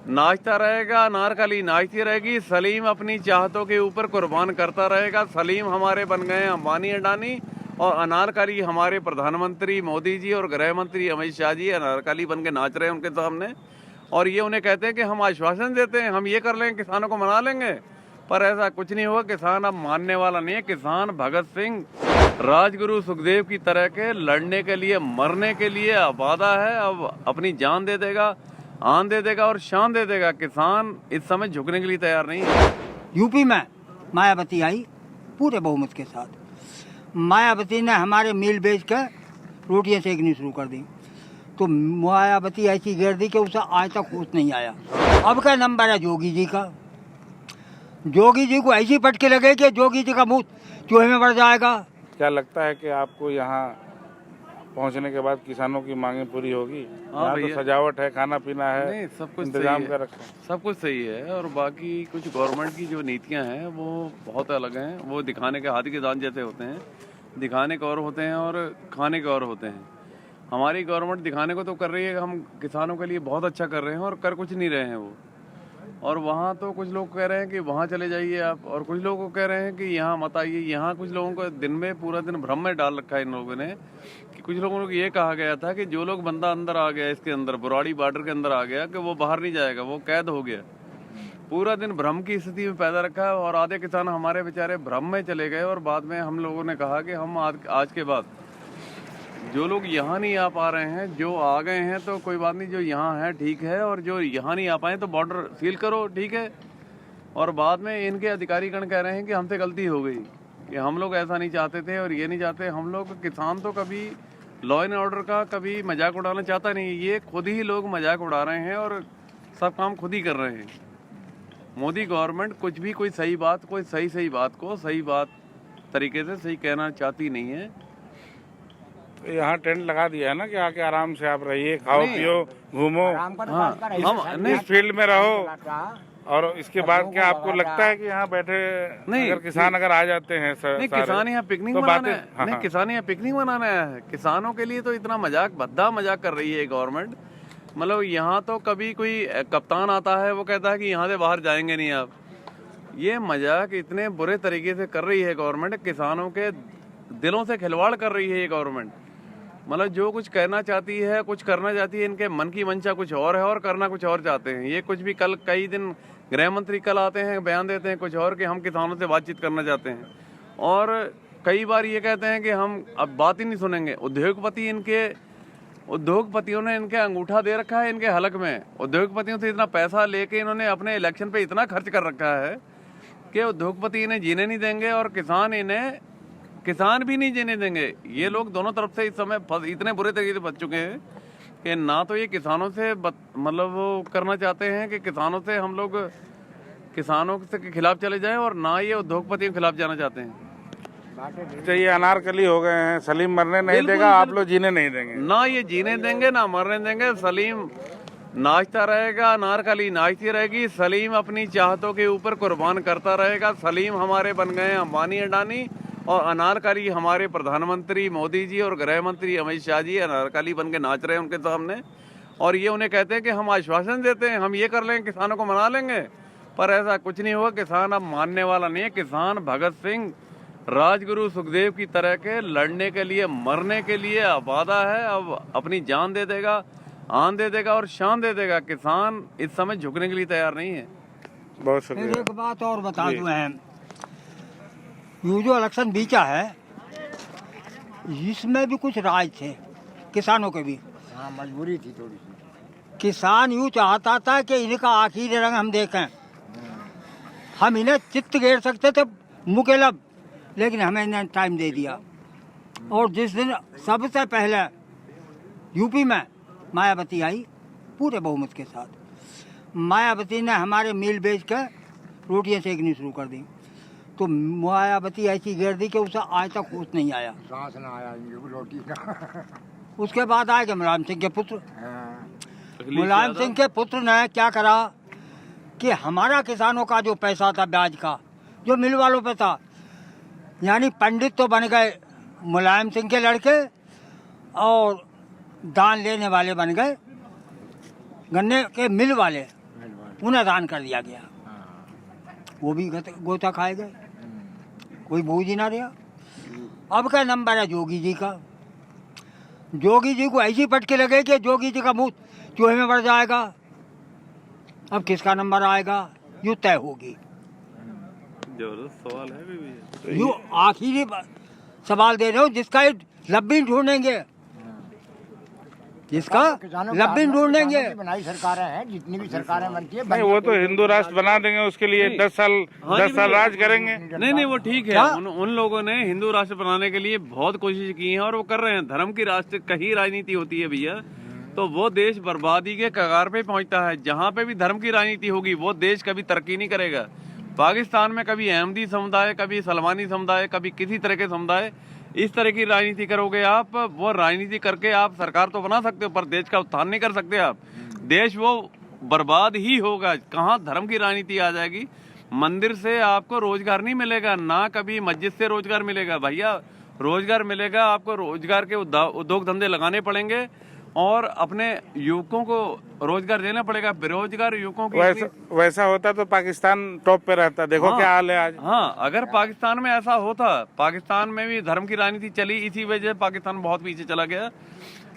नाचता रहेगा, अनारकली नाचती रहेगी, सलीम अपनी चाहतों के ऊपर कुर्बान करता रहेगा। सलीम हमारे बन गए हैं अंबानी अडानी और अनारकली हमारे प्रधानमंत्री मोदी जी और गृह मंत्री अमित शाह जी अनारकली बन के नाच रहे हैं उनके सामने। और ये उन्हें कहते हैं कि हम आश्वासन देते हैं, हम ये कर लेंगे, किसानों को मना लेंगे, पर ऐसा कुछ नहीं होगा। किसान अब मानने वाला नहीं है। किसान भगत सिंह, राजगुरु सुखदेव की तरह के लड़ने के लिए, मरने के लिए आबादा है। अब अपनी जान दे देगा, आन दे देगा और शान दे देगा। किसान इस समय झुकने के लिए तैयार नहीं है। यूपी में मायावती आई पूरे बहुमत के साथ। मायावती ने हमारे मिल बेच कर रोटियां सेकनी शुरू कर दी, तो मायावती ऐसी गिर दी कि उसे आज तक होश नहीं आया। अब का नंबर है जोगी जी का। जोगी जी को ऐसी पटके लगे कि जोगी जी का मुंह चूहे में बढ़ जाएगा। क्या लगता है कि आपको यहाँ पहुँचने के बाद किसानों की मांगें पूरी होगी? यहाँ तो सजावट है, खाना पीना है, नहीं, सब कुछ इंतजाम सही कर है, रखा है। सब कुछ सही है। और बाकी कुछ गवर्नमेंट की जो नीतियां हैं वो बहुत अलग हैं। वो दिखाने के हाथी के दांत जैसे होते हैं, दिखाने के और होते हैं और खाने के और होते हैं। हमारी गवर्नमेंट दिखाने को तो कर रही है, हम किसानों के लिए बहुत अच्छा कर रहे हैं और कर कुछ नहीं रहे हैं वो। और वहाँ तो कुछ लोग कह रहे हैं कि वहाँ चले जाइए आप, और कुछ लोग को कह रहे हैं कि यहाँ मत आइए। यहाँ कुछ लोगों को दिन में पूरा दिन भ्रम में डाल रखा है इन लोगों ने कि कुछ लोगों को ये कहा गया था कि जो लोग बंदा अंदर आ गया, इसके अंदर बुराड़ी बॉर्डर के अंदर आ गया, कि वो बाहर नहीं जाएगा, वो कैद हो गया। पूरा दिन भ्रम की स्थिति में पैदा रखा है। और आधे किसान हमारे बेचारे भ्रम में चले गए। और बाद में हम लोगों ने कहा कि हम आज के बाद जो लोग यहाँ नहीं आ पा रहे हैं, जो आ गए हैं तो कोई बात नहीं, जो यहाँ है ठीक है, और जो यहाँ नहीं आ पाए तो बॉर्डर सील करो, ठीक है। और बाद में इनके अधिकारीगण कह रहे हैं कि हमसे गलती हो गई, कि हम लोग ऐसा नहीं चाहते थे और ये नहीं चाहते। हम लोग किसान तो कभी लॉ एंड ऑर्डर का कभी मजाक उड़ाना चाहता नहीं। ये खुद ही लोग मजाक उड़ा रहे हैं और सब काम खुद ही कर रहे हैं। मोदी गवर्नमेंट कुछ भी कोई सही बात, कोई सही बात को सही बात तरीके से सही कहना चाहती नहीं है। तो यहाँ टेंट लगा दिया है ना कि आके आराम से आप रहिए, खाओ पियो, घूमो, हम इस फील्ड में रहो। और इसके बाद क्या आपको लगता है कि यहाँ बैठे नहीं, अगर किसान अगर आ जाते हैं नहीं, किसान यहाँ पिकनिक तो मनाने हाँ, नहीं, किसान यहाँ पिकनिक मनाने आया है। किसानों के लिए तो इतना मजाक, भद्दा मजाक कर रही है गवर्नमेंट। मतलब यहाँ तो कभी कोई कप्तान आता है, वो कहता है कि यहाँ से बाहर जाएंगे नहीं आप। ये मजाक इतने बुरे तरीके से कर रही है गवर्नमेंट। किसानों के दिलों से खिलवाड़ कर रही है ये गवर्नमेंट। मतलब जो कुछ कहना चाहती है, कुछ करना चाहती है, इनके मन की मंशा कुछ और है और करना कुछ और चाहते हैं। ये कुछ भी कल कई दिन गृह मंत्री कल आते हैं, बयान देते हैं कुछ और, कि हम किसानों से बातचीत करना चाहते हैं। और कई बार ये कहते हैं कि हम अब बात ही नहीं सुनेंगे। उद्योगपतियों ने इनके अंगूठा दे रखा है इनके हलक में। उद्योगपतियों से इतना पैसा लेके इन्होंने अपने इलेक्शन पे इतना खर्च कर रखा है कि उद्योगपति इन्हें जीने नहीं देंगे और किसान भी नहीं जीने देंगे। ये लोग दोनों तरफ से इस समय इतने बुरे तरीके से बच चुके हैं कि ना तो ये किसानों से मतलब वो करना चाहते हैं कि किसानों से हम लोग किसानों के खिलाफ चले जाएं, और ना ये उद्योगपतियों के खिलाफ जाना चाहते हैं। तो ये अनारकली हो गए हैं, सलीम मरने नहीं देगा, आप लोग जीने नहीं देंगे। ना ये जीने देंगे ना मरने देंगे। सलीम नाचता रहेगा, अनारकली नाचती रहेगी, सलीम अपनी चाहतों के ऊपर कुर्बान करता रहेगा। सलीम हमारे बन गए हैं अंबानी अडानी और अनारकली हमारे प्रधानमंत्री मोदी जी और गृह मंत्री अमित शाह जी अनारकली बन के नाच रहे हैं उनके सामने। और ये उन्हें कहते हैं कि हम आश्वासन देते हैं, हम ये कर लेंगे, किसानों को मना लेंगे, पर ऐसा कुछ नहीं होगा। किसान अब मानने वाला नहीं है। किसान भगत सिंह, राजगुरु सुखदेव की तरह के लड़ने के लिए, मरने के लिए आबादा है। अब अपनी जान दे देगा, आन दे देगा और शान दे देगा। किसान इस समय झुकने के लिए तैयार नहीं है। बहुत शुक्रिया। एक बात और बता दूं, ये जो इलेक्शन बीचा है इसमें भी कुछ राज थे किसानों के भी। हाँ, मजबूरी थी थोड़ी सी। किसान यूँ चाहता था कि इनका आखिरी रंग हम देखें। हम इन्हें चित्त घेर सकते थे मुकेलब, लेकिन हमें इन्हें टाइम दे दिया। और जिस दिन सबसे पहले यूपी में मायावती आई पूरे बहुमत के साथ। मायावती ने हमारे मिल बेच कर रोटियां सेकनी शुरू कर दी, तो मायावती ऐसी गिर दी कि उसे आज तक होश नहीं आया, सांस ना आया रोटी का। उसके बाद आए मुलायम सिंह के पुत्र। मुलायम सिंह के पुत्र ने क्या करा कि हमारा किसानों का जो पैसा था ब्याज का, जो मिल वालों पे था, यानी पंडित तो बन गए मुलायम सिंह के लड़के और दान लेने वाले बन गए गन्ने के मिल वाले। उन्हें दान कर दिया गया, वो भी गोता खाए गए, कोई बोझ ही ना रहा। अब का नंबर है जोगी जी का। जोगी जी को ऐसी पटके लगे कि जोगी जी का मुंह चूहे में बढ़ जाएगा। अब किसका नंबर आएगा ये तय होगी। जबरदस्त सवाल है भी यो आखिरी सवाल दे रहे हो, जिसका लब्बी ढूंढेंगे, जिसका लब्बी ढूंढेंगे। बनाई सरकारें हैं, जितनी भी सरकारें बनती है नहीं, वो तो हिंदू राष्ट्र बना देंगे, उसके लिए 10 साल राज करेंगे। नहीं, वो ठीक है। उन लोगों ने हिंदू राष्ट्र बनाने के लिए बहुत कोशिश की है और वो कर रहे हैं। धर्म की राष्ट्र कहीं राजनीति होती है भैया, तो वो देश बर्बादी के कगार पे पहुंचता है। जहाँ पे भी धर्म की राजनीति होगी वो देश कभी तरक्की नहीं करेगा। पाकिस्तान में कभी अहमदी समुदाय, कभी सलमानी समुदाय, कभी किसी तरह के समुदाय, इस तरह की राजनीति करोगे आप, वो राजनीति करके आप सरकार तो बना सकते हो पर देश का उत्थान नहीं कर सकते आप। देश वो बर्बाद ही होगा। कहाँ धर्म की राजनीति आ जाएगी। मंदिर से आपको रोजगार नहीं मिलेगा, ना कभी मस्जिद से रोजगार मिलेगा। भैया रोजगार मिलेगा आपको, रोजगार के उद्योग धंधे लगाने पड़ेंगे और अपने युवकों को रोजगार देना पड़ेगा। बेरोजगार युवकों की वैसा होता तो पाकिस्तान टॉप पे रहता। देखो क्या हाल है आज। हाँ, अगर पाकिस्तान में ऐसा होता, पाकिस्तान में भी धर्म की राजनीति चली, इसी वजह से पाकिस्तान बहुत पीछे चला गया।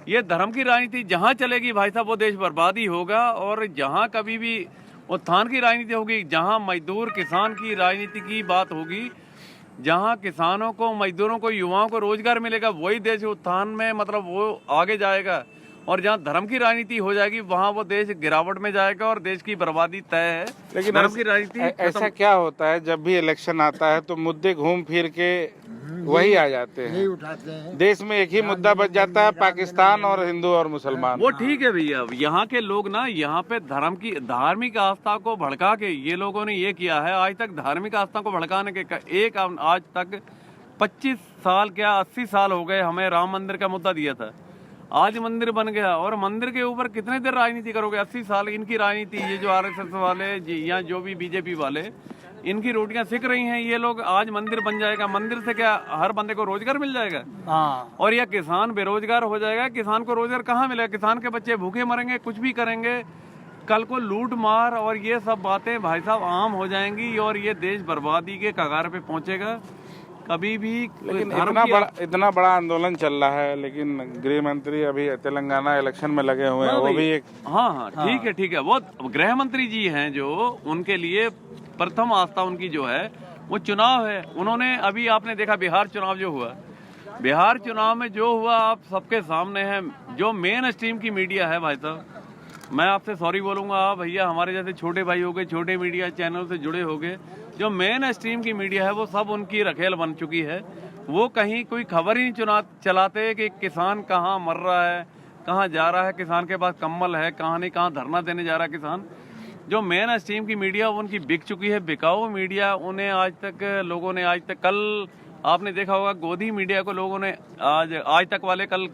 ये धर्म की राजनीति जहाँ चलेगी भाई साहब वो देश बर्बाद ही होगा। और जहाँ कभी भी उत्थान की राजनीति होगी, जहाँ मजदूर किसान की राजनीति की बात होगी, जहाँ किसानों को, मजदूरों को, युवाओं को रोजगार मिलेगा, वही देश उत्थान में मतलब वो आगे जाएगा। और जहाँ धर्म की राजनीति हो जाएगी वहाँ वो देश गिरावट में जाएगा और देश की बर्बादी तय है। लेकिन धर्म की राजनीति ऐसा क्या होता है जब भी इलेक्शन आता है तो मुद्दे घूम फिर के वही आ जाते हैं, उठाते हैं। देश में एक ही मुद्दा बच जाता है, पाकिस्तान और हिंदू और मुसलमान। वो ठीक है भैया, यहाँ के लोग ना यहाँ पे धार्मिक आस्था को भड़का के ये लोगों ने ये किया है। आज तक धार्मिक आस्था को भड़काने के आज तक 25 साल क्या 80 साल हो गए हमें राम मंदिर का मुद्दा दिया था। आज मंदिर बन गया और मंदिर के ऊपर कितने देर राजनीति करोगे। 80 साल इनकी राजनीति, ये जो RSS वाले या जो भी BJP वाले, इनकी रोटियां सिक रही हैं ये लोग। आज मंदिर बन जाएगा, मंदिर से क्या हर बंदे को रोजगार मिल जाएगा। और यह किसान बेरोजगार हो जाएगा। किसान को रोजगार कहाँ मिलेगा। किसान के बच्चे भूखे मरेंगे, कुछ भी करेंगे। कल को लूट मार और ये सब बातें भाई साहब आम हो जाएंगी और ये देश बर्बादी के कगार पे पहुंचेगा। कभी भी लेकिन इतना बड़ा आंदोलन चल रहा है, लेकिन गृह मंत्री अभी तेलंगाना इलेक्शन में लगे हुए हैं, वो भी एक हाँ ठीक है। वो गृह मंत्री जी हैं जो, उनके लिए प्रथम आस्था उनकी जो है वो चुनाव है। उन्होंने अभी आपने देखा बिहार चुनाव जो हुआ, बिहार चुनाव में जो हुआ आप सबके सामने है। जो मेन स्ट्रीम की मीडिया है भाई साहब, मैं आपसे सॉरी बोलूंगा भैया, हमारे जैसे छोटे भाई हो गए, छोटे मीडिया चैनल से जुड़े हो गए, जो मेन स्ट्रीम की मीडिया है वो सब उनकी रखेल बन चुकी है। वो कहीं कोई खबर ही नहीं चलाते कि किसान कहाँ मर रहा है, कहाँ जा रहा है, किसान के पास कम्बल है, कहाँ नहीं, कहाँ धरना देने जा रहा है किसान। जो मेन स्ट्रीम की मीडिया उनकी बिक चुकी है, बिकाऊ मीडिया। उन्हें आज तक कल आपने देखा होगा गोदी मीडिया को लोगों ने आज तक वाले कल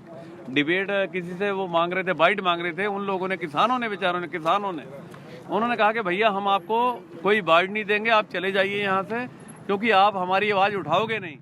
डिबेट किसी से वो मांग रहे थे, बाइट मांग रहे थे। उन लोगों ने, किसानों ने उन्होंने कहा कि भैया हम आपको कोई बाइट नहीं देंगे, आप चले जाइए यहाँ से, क्योंकि आप हमारी आवाज उठाओगे नहीं।